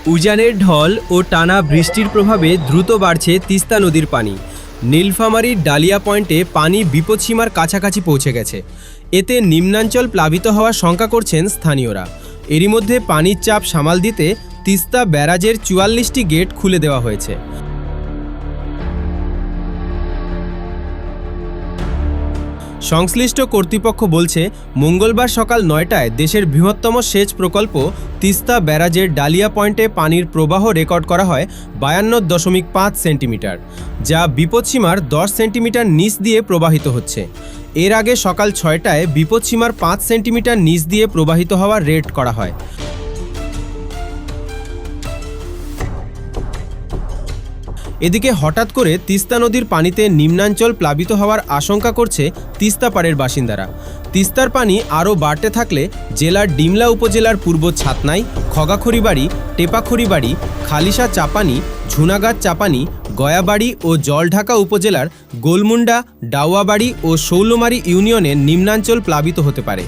উজানের ঢল ও টানা বৃষ্টির প্রভাবে দ্রুত বাড়ছে তিস্তা নদীর পানি। নীলফামারীর ডালিয়া পয়েন্টে পানি বিপদসীমার কাছাকাছি পৌঁছে গেছে। এতে নিম্নাঞ্চল প্লাবিত হওয়ার শঙ্কা করছেন স্থানীয়রা। এরই মধ্যে পানির চাপ সামাল দিতে তিস্তা ব্যারাজের ৪৪টি গেট খুলে দেওয়া হয়েছে। সংশ্লিষ্ট কর্তৃপক্ষ বলছে, মঙ্গলবার সকাল ৯টায় দেশের বৃহত্তম সেচ প্রকল্প তিস্তা ব্যারাজের ডালিয়া পয়েন্টে পানির প্রবাহ রেকর্ড করা হয় ৫২.৫ সেন্টিমিটার, যা বিপদসীমার ১০ সেন্টিমিটার নিচ দিয়ে প্রবাহিত হচ্ছে। এর আগে সকাল ৬টায় বিপদসীমার ৫ সেন্টিমিটার নিচ দিয়ে প্রবাহিত হওয়ার রেট করা হয়। এদিকে হঠাৎ করে তিস্তা নদীর পানিতে নিম্নাঞ্চল প্লাবিত হওয়ার আশঙ্কা করছে তিস্তা পাড়ের বাসিন্দারা। তিস্তার পানি আরও বাড়তে থাকলে জেলার ডিমলা উপজেলার পূর্ব ছাতনাই, খগাখড়িবাড়ি, টেপাখড়িবাড়ি, খালিশা চাপানি, ঝুনাগাছ চাপানি, গয়াবাড়ি ও জলঢাকা উপজেলার গোলমুন্ডা, ডাওয়াবাড়ি ও শৌলমারী ইউনিয়নের নিম্নাঞ্চল প্লাবিত হতে পারে।